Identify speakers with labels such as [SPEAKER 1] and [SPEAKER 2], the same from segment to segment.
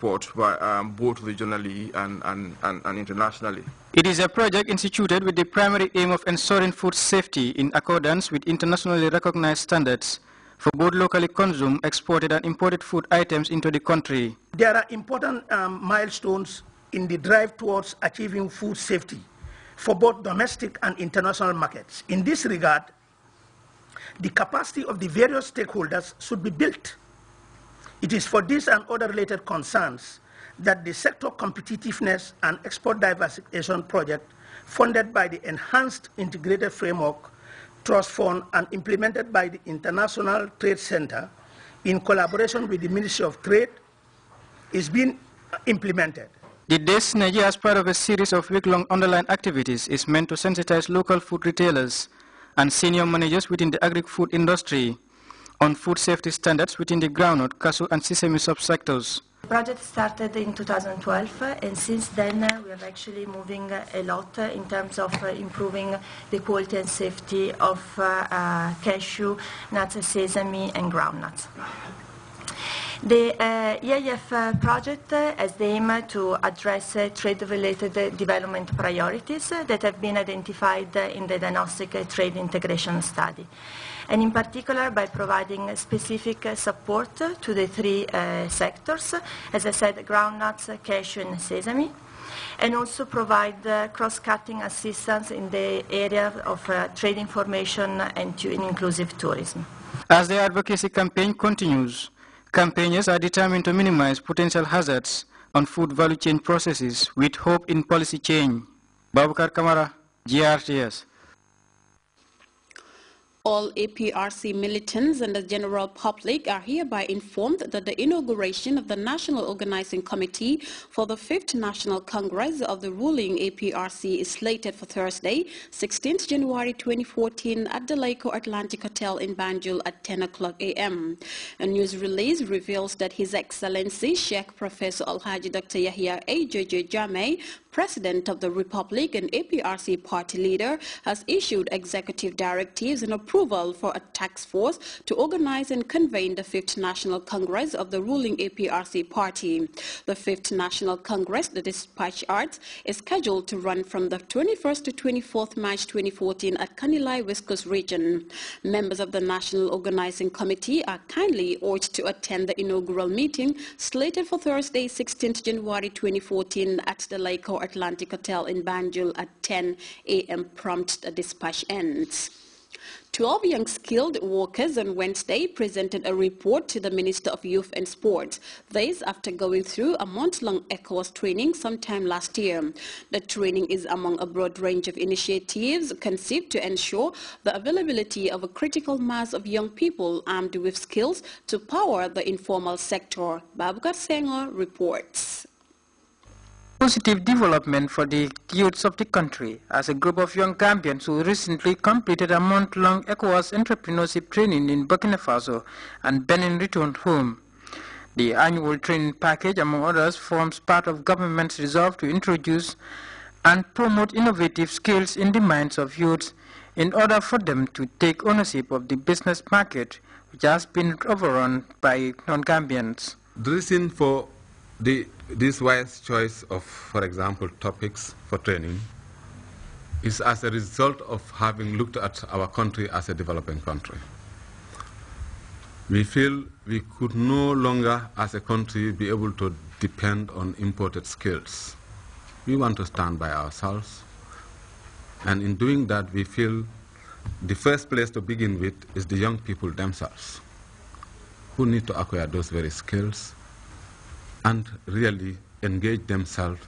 [SPEAKER 1] export both regionally and internationally.
[SPEAKER 2] It is a project instituted with the primary aim of ensuring food safety in accordance with internationally recognized standards for both locally consumed, exported and imported food items into the country.
[SPEAKER 3] There are important milestones in the drive towards achieving food safety for both domestic and international markets. In this regard, the capacity of the various stakeholders should be built. It is for this and other related concerns that the Sector Competitiveness and Export Diversification Project, funded by the Enhanced Integrated Framework Trust Fund and implemented by the International Trade Center in collaboration with the Ministry of Trade, is being implemented.
[SPEAKER 2] The Day Synergy, as part of a series of week-long underlying activities, is meant to sensitize local food retailers and senior managers within the agri-food industry on food safety standards within the groundnut, cashew and sesame subsectors.
[SPEAKER 4] The project started in 2012 and since then we are actually moving a lot in terms of improving the quality and safety of cashew, nuts, sesame and groundnuts. The EIF project has the aim to address trade-related development priorities that have been identified in the diagnostic trade integration study, and in particular by providing specific support to the three sectors, as I said, groundnuts, cashew and sesame, and also provide cross-cutting assistance in the area of trade information and inclusive tourism.
[SPEAKER 2] As the advocacy campaign continues, campaigners are determined to minimize potential hazards on food value chain processes with hope in policy change. Babukar Kamara, GRTS.
[SPEAKER 5] All APRC militants and the general public are hereby informed that the inauguration of the National Organizing Committee for the 5th National Congress of the ruling APRC is slated for Thursday, 16th January 2014 at the Laiko Atlantic Hotel in Banjul at 10 o'clock a.m. A news release reveals that His Excellency Sheikh Professor Alhaji Dr. Yahya A. Jojo Jammeh, President of the Republic and APRC party leader, has issued executive directives and approval for a task force to organize and convene the 5th National Congress of the ruling APRC party. The 5th National Congress, the Dispatch Arts, is scheduled to run from the 21st to 24th March 2014 at Kanilai, West Coast region. Members of the National Organizing Committee are kindly urged to attend the inaugural meeting slated for Thursday, 16th January 2014 at the Laiko Atlantic Hotel in Banjul at 10 a.m. prompt. The dispatch ends. 12 young skilled workers on Wednesday presented a report to the Minister of Youth and Sports. This after going through a month-long ECOWAS training sometime last year. The training is among a broad range of initiatives conceived to ensure the availability of a critical mass of young people armed with skills to power the informal sector. Babukar Senghor reports.
[SPEAKER 2] Positive development for the youths of the country as a group of young Gambians who recently completed a month-long ECOWAS entrepreneurship training in Burkina Faso and Benin returned home. The annual training package, among others, forms part of government's resolve to introduce and promote innovative skills in the minds of youths in order for them to take ownership of the business market, which has been overrun by non-Gambians.
[SPEAKER 6] The reason for this wise choice of, for example, topics for training is as a result of having looked at our country as a developing country. We feel we could no longer, as a country, be able to depend on imported skills. We want to stand by ourselves, and in doing that, we feel the first place to begin with is the young people themselves, who need to acquire those very skills and really engage themselves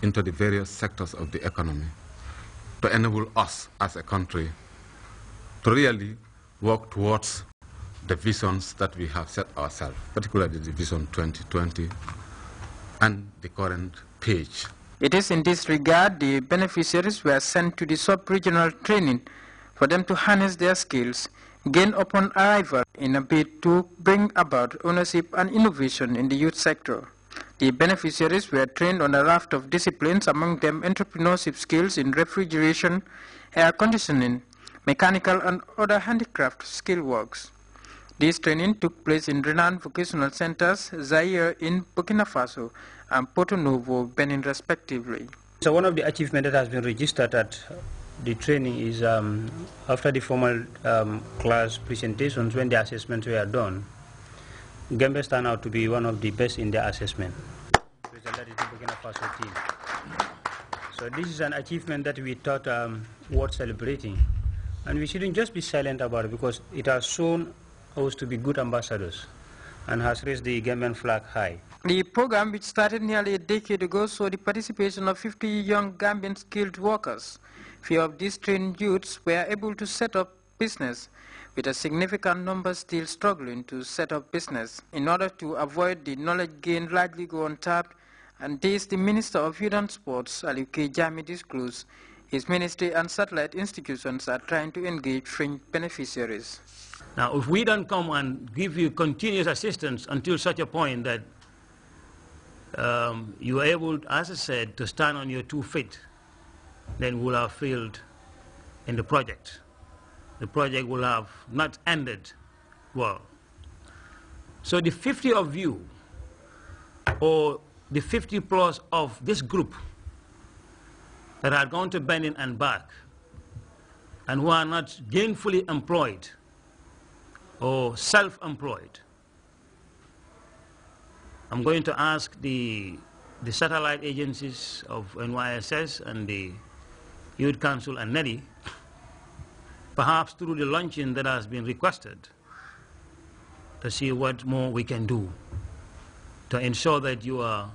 [SPEAKER 6] into the various sectors of the economy to enable us as a country to really work towards the visions that we have set ourselves, particularly the Vision 2020 and the current page.
[SPEAKER 2] It is in this regard the beneficiaries were sent to the sub-regional training for them to harness their skills gained upon arrival in a bid to bring about ownership and innovation in the youth sector. The beneficiaries were trained on a raft of disciplines, among them entrepreneurship skills in refrigeration, air conditioning, mechanical and other handicraft skill works. This training took place in renowned vocational centers, Zaire in Burkina Faso and Porto Novo, Benin respectively.
[SPEAKER 7] So one of the achievements that has been registered at the training is after the formal class presentations, when the assessments were done, Gambia turned out to be one of the best in their assessment. That is the Burkina Faso team. So this is an achievement that we thought worth celebrating. And we shouldn't just be silent about it, because it has shown us to be good ambassadors and has raised the Gambian flag high.
[SPEAKER 2] The program, which started nearly a decade ago, saw the participation of 50 young Gambian skilled workers. Few of these trained youths were able to set up business, with a significant number still struggling to set up business. In order to avoid the knowledge gained largely go untapped, and this the Minister of Youth and Sports, Aliou K. Jammeh, disclosed, his ministry and satellite institutions are trying to engage fringe beneficiaries.
[SPEAKER 7] Now, if we don't come and give you continuous assistance until such a point that you are able, as I said, to stand on your 2 feet, then we'll have failed in the project. The project will have not ended well. So the 50 of you, or the 50 plus of this group that are going to Benin and back, and who are not gainfully employed or self-employed, I'm going to ask the satellite agencies of NYSS and the Youth Council and NEDI, perhaps through the luncheon that has been requested, to see what more we can do to ensure that you are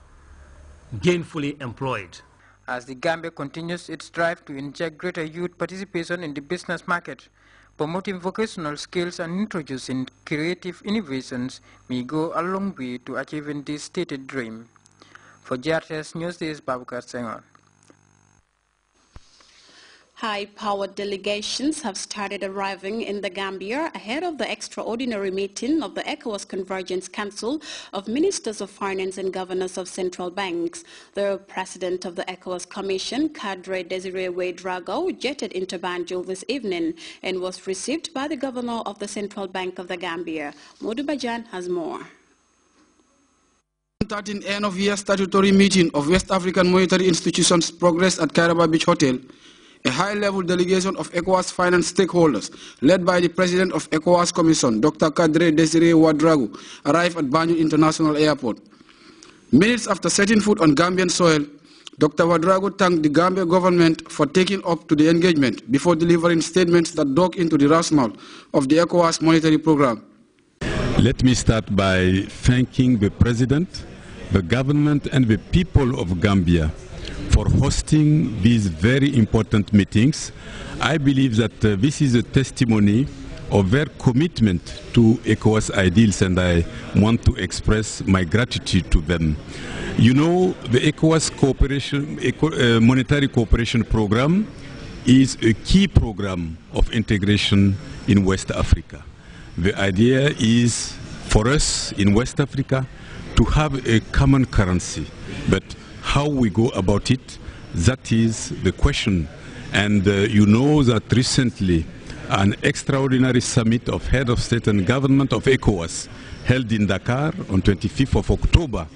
[SPEAKER 7] gainfully employed.
[SPEAKER 2] As the Gambia continues its drive to inject greater youth participation in the business market, promoting vocational skills and introducing creative innovations may go a long way to achieving this stated dream. For Grts News, this is Babukar Senghor.
[SPEAKER 5] High-powered delegations have started arriving in the Gambia ahead of the extraordinary meeting of the ECOWAS Convergence Council of Ministers of Finance and Governors of Central Banks. The president of the ECOWAS Commission, Grts Desiree Ouedraogo, jetted into Banjul this evening and was received by the Governor of the Central Bank of the Gambia. Modou Badiane has more.
[SPEAKER 8] 13th end-of-year statutory meeting of West African Monetary Institutions progressed at Kairaba Beach Hotel. A high-level delegation of ECOWAS finance stakeholders, led by the President of ECOWAS Commission, Dr. Grts Desiree Ouedraogo, arrived at Banjul International Airport. Minutes after setting foot on Gambian soil, Dr. Ouedraogo thanked the Gambia government for taking up to the engagement before delivering statements that dug into the rationale of the ECOWAS monetary program.
[SPEAKER 9] Let me start by thanking the President, the government and the people of Gambia for hosting these very important meetings. I believe that this is a testimony of their commitment to ECOWAS ideals, and I want to express my gratitude to them. You know, the ECOWAS monetary cooperation program is a key program of integration in West Africa. The idea is for us in West Africa to have a common currency, but how we go about it, that is the question. And you know that recently an extraordinary summit of head of state and government of ECOWAS held in Dakar on 25th of October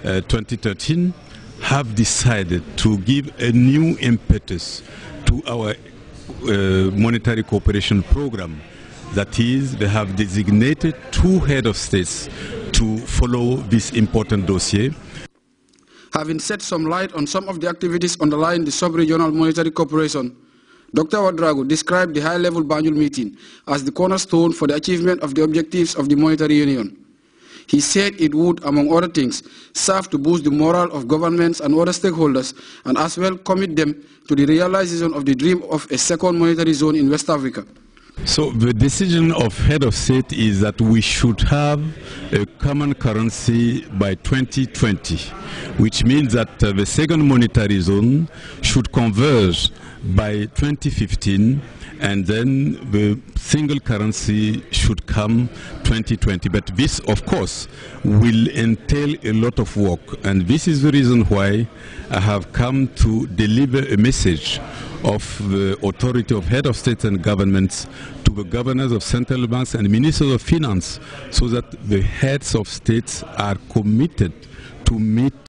[SPEAKER 9] 2013 have decided to give a new impetus to our monetary cooperation program. That is, they have designated 2 heads of states to follow this important dossier.
[SPEAKER 8] Having shed some light on some of the activities underlying the sub-regional monetary cooperation, Dr. Ouedraogo described the high-level Banjul meeting as the cornerstone for the achievement of the objectives of the monetary union. He said it would, among other things, serve to boost the morale of governments and other stakeholders, and as well commit them to the realization of the dream of a second monetary zone in West Africa.
[SPEAKER 9] So the decision of head of state is that we should have a common currency by 2020, which means that the second monetary zone should converge by 2015, and then the single currency should come 2020. But this, of course, will entail a lot of work, and this is the reason why I have come to deliver a message of the authority of head of states and governments to the governors of central banks and ministers of finance, so that the heads of states are committed to meet